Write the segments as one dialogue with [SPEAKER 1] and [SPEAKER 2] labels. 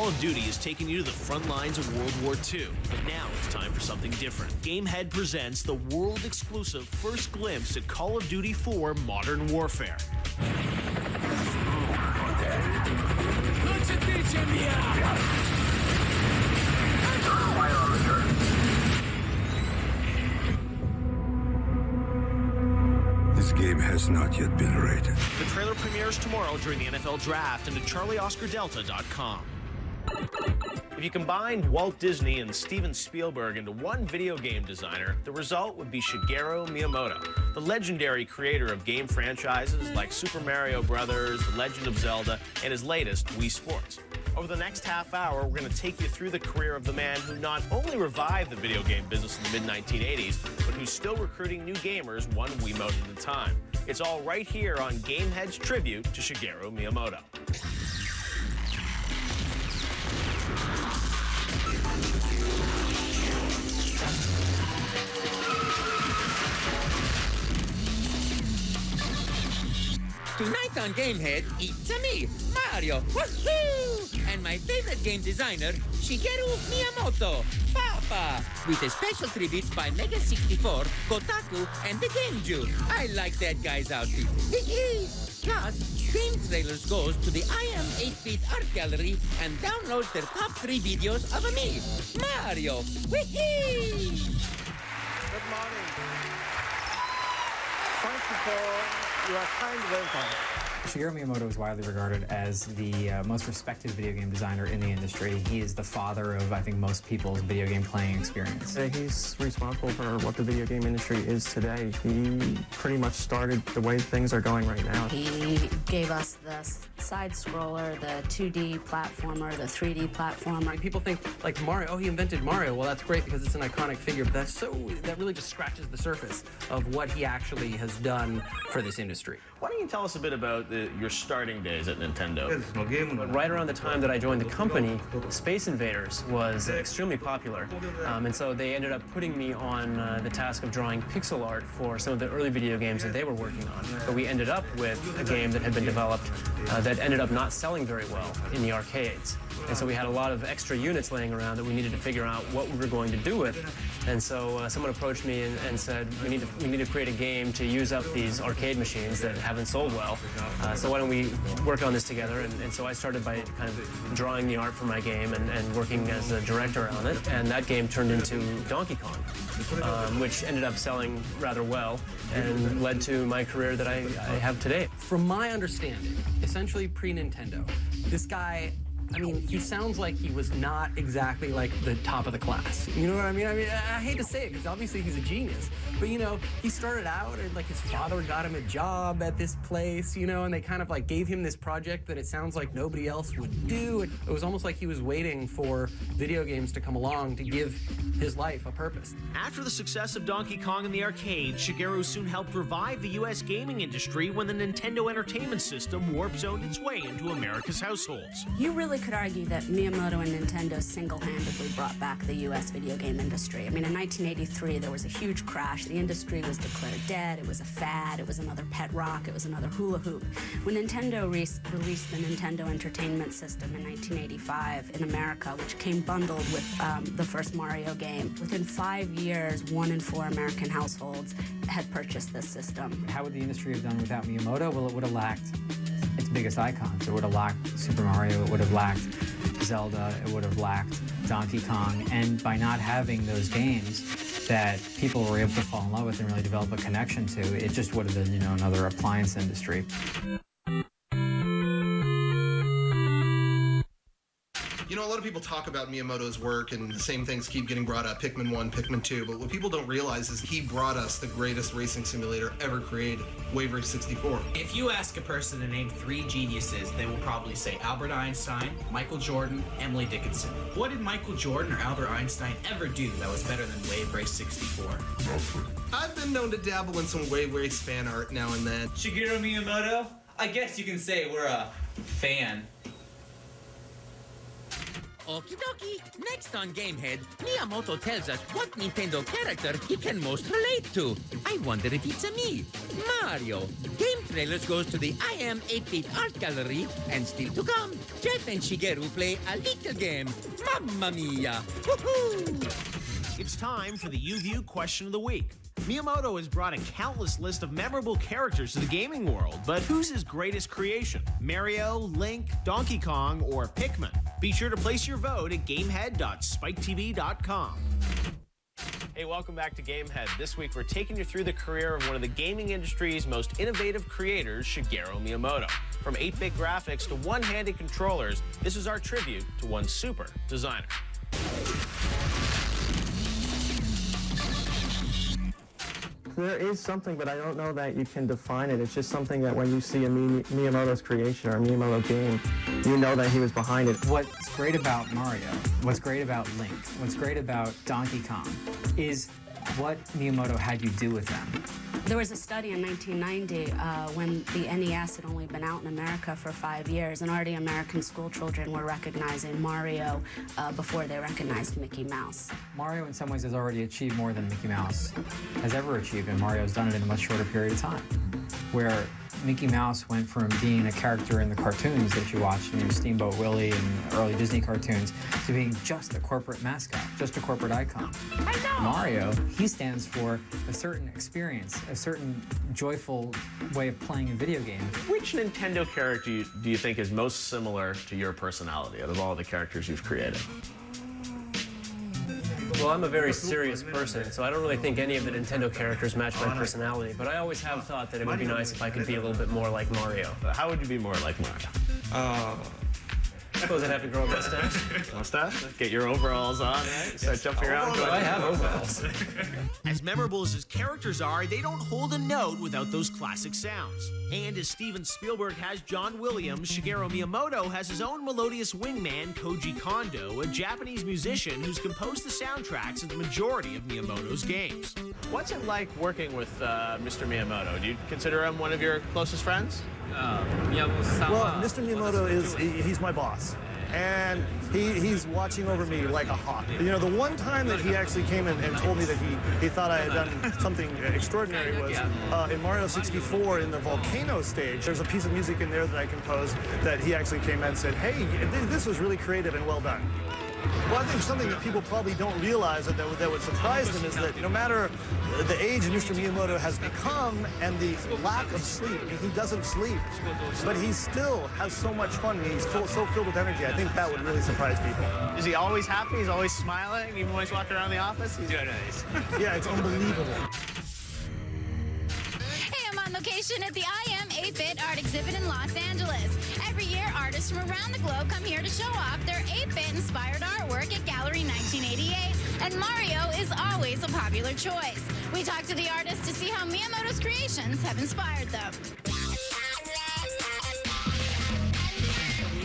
[SPEAKER 1] Call of Duty has taken you to the front lines of World War II, but now it's time for something different. Gamehead presents the world-exclusive first glimpse at Call of Duty 4 Modern Warfare.
[SPEAKER 2] This game has not yet been rated.
[SPEAKER 1] The trailer premieres tomorrow during the NFL Draft and at CharlieOscarDelta.com. If you combined Walt Disney and Steven Spielberg into one video game designer, the result would be Shigeru Miyamoto, the legendary creator of game franchises like Super Mario Bros., The Legend of Zelda, and his latest, Wii Sports. Over the next half hour, we're going to take you through the career of the man who not only revived the video game business in the mid-1980s, but who's still recruiting new gamers one Wiimote at a time. It's all right here on Gamehead's tribute to Shigeru Miyamoto.
[SPEAKER 3] Tonight on Gamehead, it's me, Mario, woohoo! And my favorite game designer, Shigeru Miyamoto, Papa, with a special tributes by Mega64, Kotaku, and the Game Jew. I like that guy's outfit. Plus, Game Trailers goes to the I Am 8-Bit Art Gallery and downloads their top 3 videos of me, Mario, woohoo!
[SPEAKER 4] Good morning. Thank you for your kind welcome.
[SPEAKER 5] Shigeru Miyamoto is widely regarded as the most respected video game designer in the industry. He is the father of, I think, most people's video game playing experience.
[SPEAKER 4] He's responsible for what the video game industry is today. He pretty much started the way things are going right now.
[SPEAKER 6] He gave us the side-scroller, the 2D platformer, the 3D platformer.
[SPEAKER 7] People think, like, Mario, oh, he invented Mario. Well, that's great because it's an iconic figure, but that really just scratches the surface of what he actually has done for this industry.
[SPEAKER 1] Why don't you tell us a bit about your starting days at Nintendo?
[SPEAKER 8] Right around the time that I joined the company, Space Invaders was extremely popular. And so they ended up putting me on the task of drawing pixel art for some of the early video games that they were working on. But we ended up with a game that had been developed that ended up not selling very well in the arcades. And so we had a lot of extra units laying around that we needed to figure out what we were going to do with. And so someone approached me and said, we need to create a game to use up these arcade machines that haven't sold well. So why don't we work on this together? And so I started by kind of drawing the art for my game and working as a director on it. And that game turned into Donkey Kong, which ended up selling rather well and led to my career that I have today.
[SPEAKER 7] From my understanding, essentially pre-Nintendo, this guy, I mean, he sounds like he was not exactly like the top of the class. You know what I mean? I hate to say it because obviously he's a genius. But, you know, he started out and, like, his father got him a job at this place, you know, and they kind of, like, gave him this project that it sounds like nobody else would do. It was almost like he was waiting for video games to come along to give his life a purpose.
[SPEAKER 1] After the success of Donkey Kong in the arcade, Shigeru soon helped revive the U.S. gaming industry when the Nintendo Entertainment System warp-zoned its way into America's households.
[SPEAKER 6] You really could argue that Miyamoto and Nintendo single-handedly brought back the U.S. video game industry. I mean, in 1983, there was a huge crash. The industry was declared dead. It was a fad. It was another pet rock. It was another hula hoop. When Nintendo released the Nintendo Entertainment System in 1985 in America, which came bundled with the first Mario game, within 5 years, 1 in 4 American households had purchased this system.
[SPEAKER 5] How would the industry have done without Miyamoto? Well, it would have lacked its biggest icons. It would have lacked Super Mario. It would have lacked Zelda. It would have lacked Donkey Kong. And by not having those games that people were able to fall in love with and really develop a connection to, it just would have been, you know, another appliance industry.
[SPEAKER 9] You know, a lot of people talk about Miyamoto's work and the same things keep getting brought up, Pikmin 1, Pikmin 2, but what people don't realize is he brought us the greatest racing simulator ever created, Wave Race 64.
[SPEAKER 10] If you ask a person to name 3 geniuses, they will probably say Albert Einstein, Michael Jordan, Emily Dickinson. What did Michael Jordan or Albert Einstein ever do that was better than Wave Race 64?
[SPEAKER 9] Nothing. I've been known to dabble in some Wave Race fan art now and then.
[SPEAKER 10] Shigeru Miyamoto? I guess you can say we're a fan.
[SPEAKER 3] Okie dokie. Next on Gamehead, Miyamoto tells us what Nintendo character he can most relate to. I wonder if it's a me. Mario. Game Trailers goes to the I Am 8-Bit Art Gallery, and still to come, Geoff and Shigeru play a little game. Mamma mia. Woohoo!
[SPEAKER 1] It's time for the UView Question of the Week. Miyamoto has brought a countless list of memorable characters to the gaming world, but who's his greatest creation? Mario, Link, Donkey Kong, or Pikmin? Be sure to place your vote at gamehead.spiketv.com. Hey, welcome back to Gamehead. This week, we're taking you through the career of one of the gaming industry's most innovative creators, Shigeru Miyamoto. From 8-bit graphics to one-handed controllers, this is our tribute to one super designer.
[SPEAKER 4] There is something, but I don't know that you can define it. It's just something that when you see a Miyamoto's creation or a Miyamoto game, you know that he was behind it.
[SPEAKER 5] What's great about Mario, what's great about Link, what's great about Donkey Kong is what Miyamoto had you do with them.
[SPEAKER 6] There was a study in 1990 when the NES had only been out in America for 5 years, and already American school children were recognizing Mario before they recognized Mickey Mouse.
[SPEAKER 5] Mario, in some ways, has already achieved more than Mickey Mouse has ever achieved, and Mario's done it in a much shorter period of time. Where Mickey Mouse went from being a character in the cartoons that you watched, Steamboat Willie and early Disney cartoons, to being just a corporate mascot, just a corporate icon.
[SPEAKER 6] I know!
[SPEAKER 5] Mario, he stands for a certain experience, a certain joyful way of playing a video game.
[SPEAKER 1] Which Nintendo character do you think is most similar to your personality out of all the characters you've created?
[SPEAKER 8] Well, I'm a very serious person, so I don't really think any of the Nintendo characters match my personality, but I always have thought that it would be nice if I could be a little bit more like Mario.
[SPEAKER 1] How would you be more like Mario?
[SPEAKER 8] I suppose I'd have to grow a mustache.
[SPEAKER 1] Mustache? Get your overalls on, right? Start jumping around.
[SPEAKER 8] I have overalls.
[SPEAKER 1] As memorable as his characters are, they don't hold a note without those classic sounds. And as Steven Spielberg has John Williams, Shigeru Miyamoto has his own melodious wingman, Koji Kondo, a Japanese musician who's composed the soundtracks of the majority of Miyamoto's games. What's it like working with Mr. Miyamoto? Do you consider him one of your closest friends?
[SPEAKER 11] Well, Mr. Miyamoto he's my boss. And he's watching over me like a hawk. You know, the one time that he actually came in and told me that he thought I had done something extraordinary was in Mario 64 in the volcano stage. There's a piece of music in there that I composed that he actually came in and said, hey, this was really creative and well done. Well, I think something that people probably don't realize that would surprise them is that no matter the age Mr. Miyamoto has become and the lack of sleep, I mean, he doesn't sleep, but he still has so much fun. He's so filled with energy. I think that would really surprise people.
[SPEAKER 1] Is he always happy? He's always smiling? Even when he's walking around the office? He's doing nice.
[SPEAKER 11] Yeah, it's unbelievable.
[SPEAKER 12] On location at the I Am 8-Bit Art Exhibit in Los Angeles. Every year, artists from around the globe come here to show off their 8-bit inspired artwork at Gallery 1988, and Mario is always a popular choice. We talk to the artists to see how Miyamoto's creations have inspired them.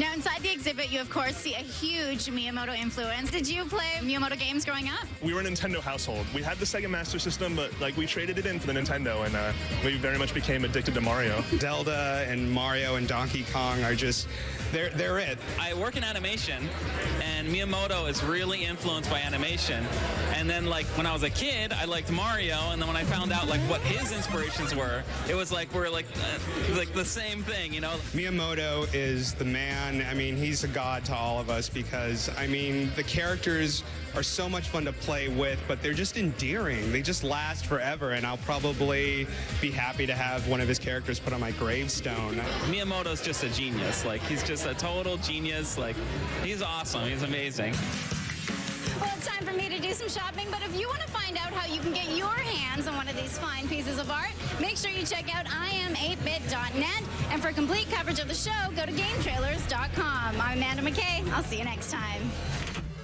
[SPEAKER 12] Now, inside the exhibit, you, of course, see a huge Miyamoto influence. Did you play Miyamoto games growing up?
[SPEAKER 13] We were a Nintendo household. We had the Sega Master System, but we traded it in for the Nintendo, and we very much became addicted to Mario.
[SPEAKER 14] Zelda and Mario and Donkey Kong are just, they're it.
[SPEAKER 15] I work in animation, and Miyamoto is really influenced by animation. And then, when I was a kid, I liked Mario, and then when I found out, what his inspirations were, it was we're the same thing, you know?
[SPEAKER 14] Miyamoto is the man. I mean, he's a god to all of us because, I mean, the characters are so much fun to play with, but they're just endearing. They just last forever, and I'll probably be happy to have one of his characters put on my gravestone.
[SPEAKER 15] Miyamoto's just a genius. He's just a total genius. He's awesome. He's amazing.
[SPEAKER 12] Well, it's time for me to do some shopping, but if you want to find out how you can get your hands on one of these fine pieces of art, make sure you check out iam8bit.net, and for complete coverage of the show, go to GameTrailers.com. I'm Amanda McKay. I'll see you next time.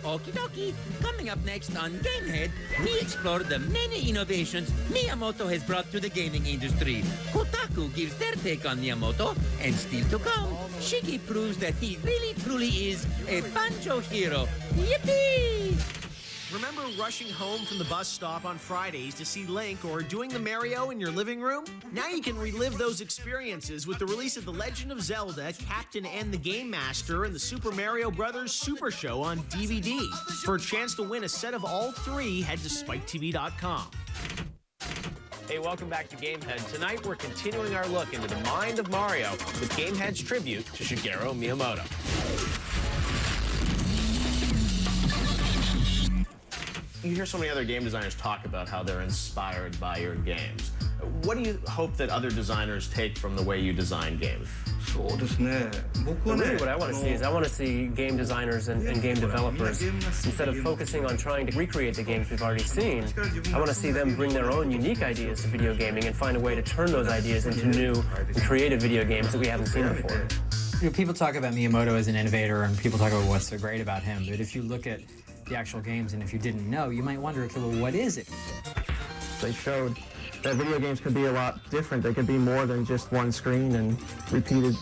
[SPEAKER 3] Okie dokie. Coming up next on Gamehead, we explore the many innovations Miyamoto has brought to the gaming industry. Kotaku gives their take on Miyamoto, and still to come, Shiggy proves that he really truly is a banjo hero. Yippee!
[SPEAKER 1] Remember rushing home from the bus stop on Fridays to see Link or doing the Mario in your living room? Now you can relive those experiences with the release of The Legend of Zelda, Captain and the Game Master, and the Super Mario Bros. Super Show on DVD. For a chance to win a set of all three, head to SpikeTV.com. Hey, welcome back to Gamehead. Tonight, we're continuing our look into the mind of Mario with Gamehead's tribute to Shigeru Miyamoto. You hear so many other game designers talk about how they're inspired by your games. What do you hope that other designers take from the way you design games?
[SPEAKER 8] Really what I want to see is I want to see game designers and game developers, instead of focusing on trying to recreate the games we've already seen, I want to see them bring their own unique ideas to video gaming and find a way to turn those ideas into new and creative video games that we haven't seen before.
[SPEAKER 5] You know, people talk about Miyamoto as an innovator, and people talk about what's so great about him, but if you look at the actual games, and if you didn't know, you might wonder, okay, well, what is it?
[SPEAKER 4] They showed that video games could be a lot different. They could be more than just one screen and repeated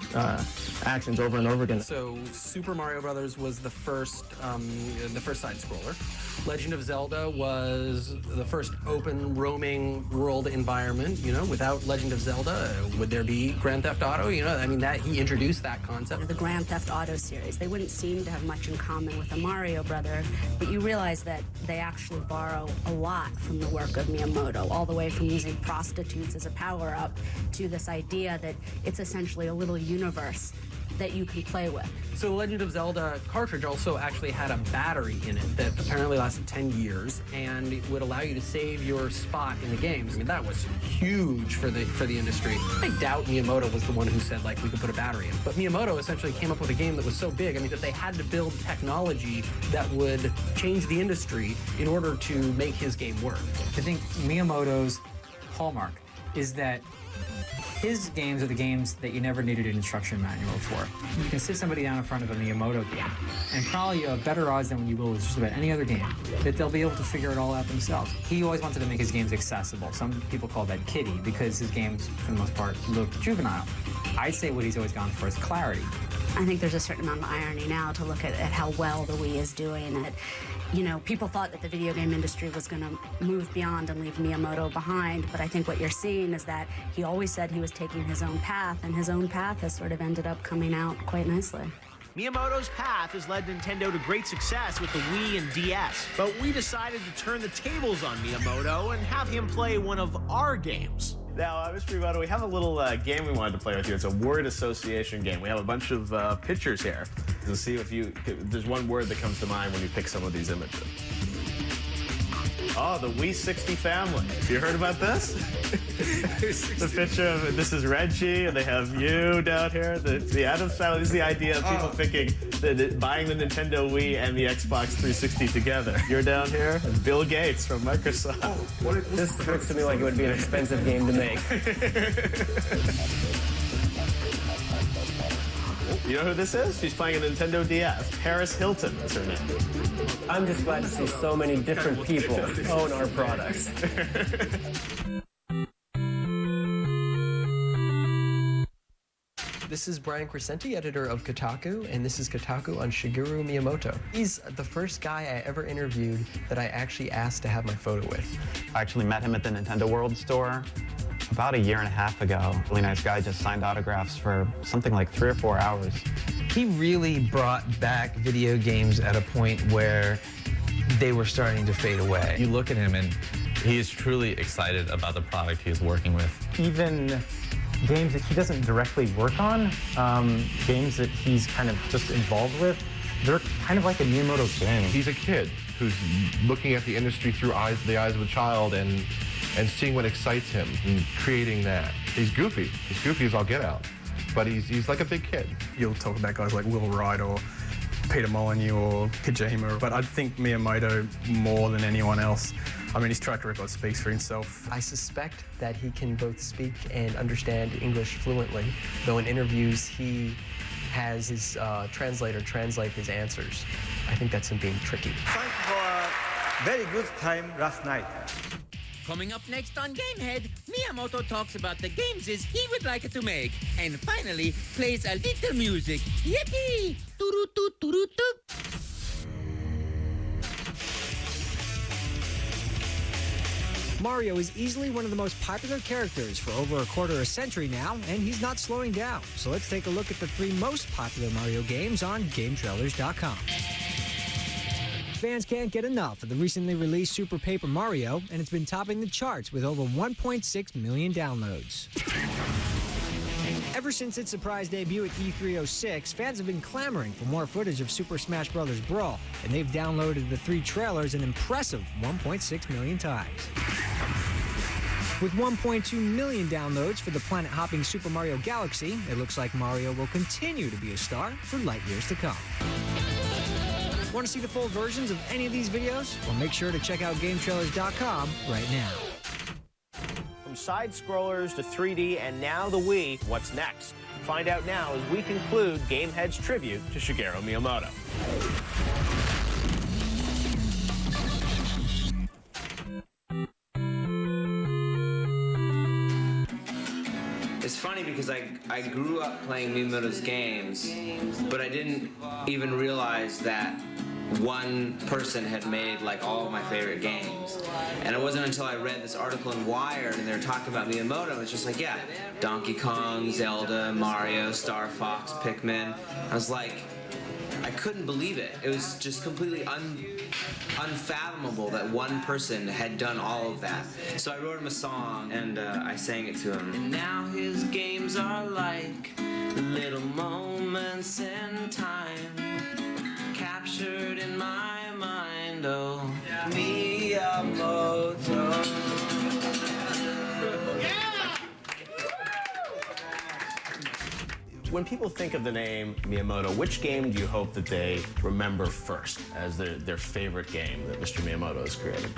[SPEAKER 4] actions over and over again.
[SPEAKER 7] So Super Mario Brothers was the first side scroller. Legend of Zelda was the first open roaming world environment. You know, without Legend of Zelda, would there be Grand Theft Auto? You know, I mean, that he introduced that concept.
[SPEAKER 6] The Grand Theft Auto series, they wouldn't seem to have much in common with a Mario brother, but you realize that they actually borrow a lot from the work of Miyamoto, all the way from using prostitutes as a power-up to this idea that it's essentially a little universe that you can play with.
[SPEAKER 7] So the Legend of Zelda cartridge also actually had a battery in it that apparently lasted 10 years, and it would allow you to save your spot in the games. I mean, that was huge for the industry. I doubt Miyamoto was the one who said, like, we could put a battery in. But Miyamoto essentially came up with a game that was so big, I mean, that they had to build technology that would change the industry in order to make his game work.
[SPEAKER 5] I think Miyamoto's hallmark is that his games are the games that you never needed an instruction manual for. You can sit somebody down in front of a Miyamoto game, and probably you have better odds than you will with just about any other game that they'll be able to figure it all out themselves. He always wanted to make his games accessible. Some people call that kiddie because his games, for the most part, look juvenile. I'd say what he's always gone for is clarity.
[SPEAKER 6] I think there's a certain amount of irony now to look at how well the Wii is doing it. You know, people thought that the video game industry was going to move beyond and leave Miyamoto behind, but I think what you're seeing is that he always said he was taking his own path, and his own path has sort of ended up coming out quite nicely.
[SPEAKER 1] Miyamoto's path has led Nintendo to great success with the Wii and DS, but we decided to turn the tables on Miyamoto and have him play one of our games. Now, Mr. Miyamoto, we have a little game we wanted to play with you. It's a word association game. We have a bunch of pictures here to see if there's one word that comes to mind when you pick some of these images. Oh, the Wii 60 family. Have you heard about this? The picture of, this is Reggie, and they have you down here. The Addams family. This is the idea of people picking, buying the Nintendo Wii and the Xbox 360 together. You're down here, and Bill Gates from Microsoft.
[SPEAKER 8] This looks to me like it would be an expensive game to make.
[SPEAKER 1] You know who this is? She's playing a Nintendo DS. Paris Hilton is her name.
[SPEAKER 8] I'm just glad to see so many different people own our products. This is Brian Crescenti, editor of Kotaku, and this is Kotaku on Shigeru Miyamoto. He's the first guy I ever interviewed that I actually asked to have my photo with.
[SPEAKER 16] I actually met him at the Nintendo World store about a year and a half ago. Really nice guy, just signed autographs for something like 3 or 4 hours.
[SPEAKER 17] He really brought back video games at a point where they were starting to fade away.
[SPEAKER 18] You look at him and he is truly excited about the product he is working with.
[SPEAKER 19] Even games that he doesn't directly work on, games that he's kind of just involved with, they're kind of like a Miyamoto game.
[SPEAKER 20] He's a kid who's looking at the industry through the eyes of a child and seeing what excites him and creating that. He's goofy. He's goofy as all get out, but he's like a big kid.
[SPEAKER 21] You'll talk about guys like Will Wright or Peter Molyneux or Kojima, but I think Miyamoto more than anyone else. I mean, his track record speaks for himself. I suspect that he can both speak and understand English fluently, though in interviews he has his translator translate his answers. I think that's him being tricky.
[SPEAKER 22] Thank you for a very good time last night.
[SPEAKER 3] Coming up next on Gamehead, Miyamoto talks about the games he would like to make, and finally plays a little music. Yippee!
[SPEAKER 2] Mario is easily one of the most popular characters for over a quarter of a century now, and he's not slowing down. So let's take a look at the 3 most popular Mario games on GameTrailers.com. Fans can't get enough of the recently released Super Paper Mario, and it's been topping the charts with over 1.6 million downloads. Ever since its surprise debut at E306, fans have been clamoring for more footage of Super Smash Bros. Brawl, and they've downloaded the 3 trailers an impressive 1.6 million times. With 1.2 million downloads for the planet-hopping Super Mario Galaxy, it looks like Mario will continue to be a star for light years to come. Want to see the full versions of any of these videos? Well, make sure to check out GameTrailers.com right now.
[SPEAKER 1] From side-scrollers to 3D and now the Wii, what's next? Find out now as we conclude Gamehead's tribute to Shigeru Miyamoto.
[SPEAKER 9] It's funny because I grew up playing Miyamoto's games, but I didn't even realize that one person had made like all of my favorite games. And it wasn't until I read this article in Wired and they were talking about Miyamoto, it's just like, yeah, Donkey Kong, Zelda, Mario, Star Fox, Pikmin. I was like, I couldn't believe it. It was just completely unfathomable that one person had done all of that. So I wrote him a song and I sang it to him. And now his games are like little moments in time, captured in my mind, oh, Miyamoto.
[SPEAKER 1] When people think of the name Miyamoto, which game do you hope that they remember first as their favorite game that Mr. Miyamoto has created?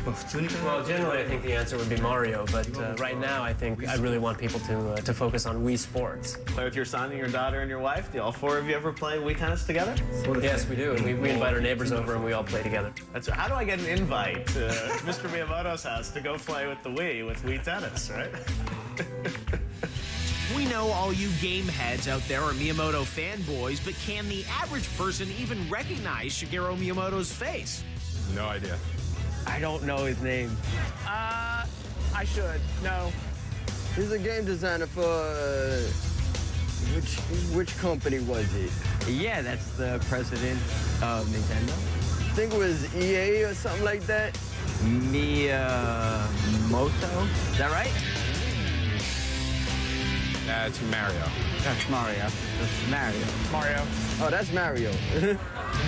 [SPEAKER 8] Well, generally I think the answer would be Mario, but right now I think I really want people to focus on Wii Sports.
[SPEAKER 1] Play with your son and your daughter and your wife? Do all 4 of you ever play Wii Tennis together?
[SPEAKER 8] Yes, we do. And we invite our neighbors over and we all play together.
[SPEAKER 1] How do I get an invite to Mr. Miyamoto's house to go play with the Wii with Wii Tennis, right?
[SPEAKER 23] We know all you game heads out there are Miyamoto fanboys, but can the average person even recognize Shigeru Miyamoto's face?
[SPEAKER 24] No idea.
[SPEAKER 25] I don't know his name.
[SPEAKER 26] I should. No.
[SPEAKER 25] He's a game designer for... Which company was it? Yeah, that's the president of Nintendo. I think it was EA or something like that. Miyamoto? Is that right?
[SPEAKER 24] It's Mario.
[SPEAKER 25] That's Mario. That's Mario.
[SPEAKER 26] Mario.
[SPEAKER 25] Oh, that's Mario.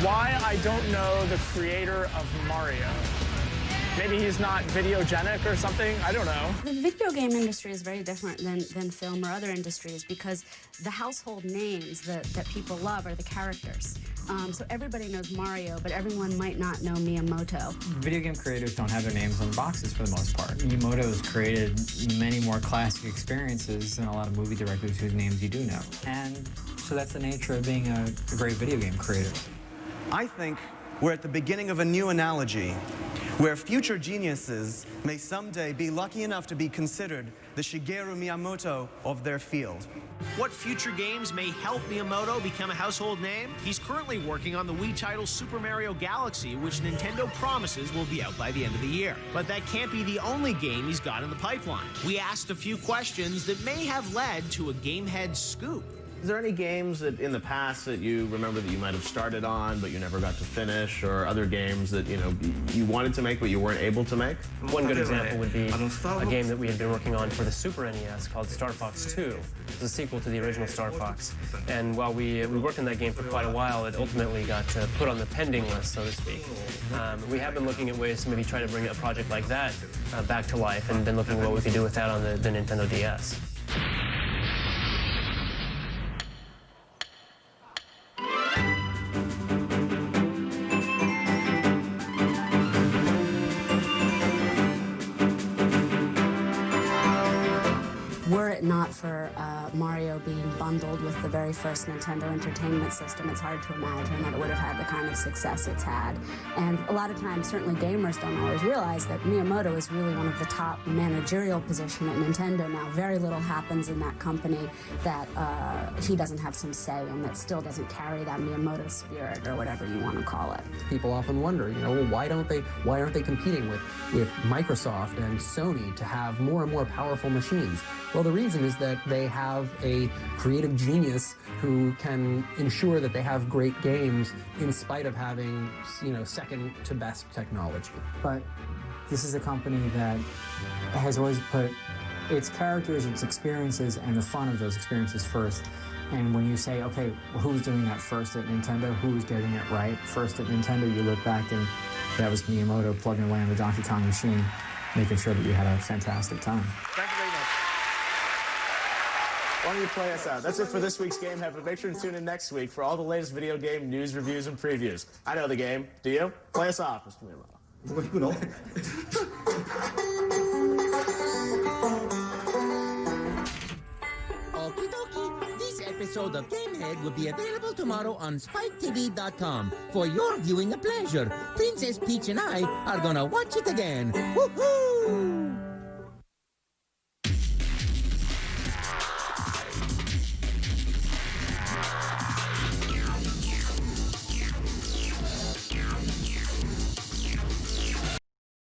[SPEAKER 26] Why I don't know the creator of Mario. Maybe he's not videogenic or something. I don't know.
[SPEAKER 6] The video game industry is very different than film or other industries because the household names that people love are the characters. So everybody knows Mario, but everyone might not know Miyamoto.
[SPEAKER 5] Video game creators don't have their names on the boxes for the most part. Miyamoto has created many more classic experiences than a lot of movie directors whose names you do know. And so that's the nature of being a great video game creator.
[SPEAKER 27] I think we're at the beginning of a new analogy where future geniuses may someday be lucky enough to be considered the Shigeru Miyamoto of their field.
[SPEAKER 23] What future games may help Miyamoto become a household name? He's currently working on the Wii title Super Mario Galaxy, which Nintendo promises will be out by the end of the year. But that can't be the only game he's got in the pipeline. We asked a few questions that may have led to a Gamehead scoop.
[SPEAKER 1] Is there any games that in the past that you remember that you might have started on but you never got to finish, or other games that you wanted to make but you weren't able to make?
[SPEAKER 8] One good example would be a game that we had been working on for the Super NES called Star Fox 2. It's a sequel to the original Star Fox. And while we worked on that game for quite a while, it ultimately got put on the pending list, so to speak. We have been looking at ways to maybe try to bring a project like that back to life, and been looking at what we could do with that on the Nintendo DS.
[SPEAKER 6] Were it not for Mario being bundled with the very first Nintendo Entertainment System, it's hard to imagine that it would have had the kind of success it's had. And a lot of times, certainly gamers don't always realize that Miyamoto is really one of the top managerial positions at Nintendo now. Very little happens in that company that he doesn't have some say in, that still doesn't carry that Miyamoto spirit, or whatever you want to call it.
[SPEAKER 7] People often wonder, well, why aren't they competing with Microsoft and Sony to have more and more powerful machines? Well, the reason is that they have a creative genius who can ensure that they have great games in spite of having, second to best technology.
[SPEAKER 5] But this is a company that has always put its characters, its experiences, and the fun of those experiences first. And when you say, okay, well, who's doing that first at Nintendo? Who's getting it right first at Nintendo? You look back and that was Miyamoto plugging away on the Donkey Kong machine, making sure that you had a fantastic time.
[SPEAKER 23] Thank you very much. Why don't you play us out? That's it for this week's Game Head, but make sure to tune in next week for all the latest video game news, reviews, and previews. I know the game. Do you? Play us off, Mr. Miyamoto.
[SPEAKER 3] Okie dokie. This episode of Gamehead will be available tomorrow on SpikeTV.com for your viewing pleasure. Princess Peach and I are gonna watch it again. Woohoo!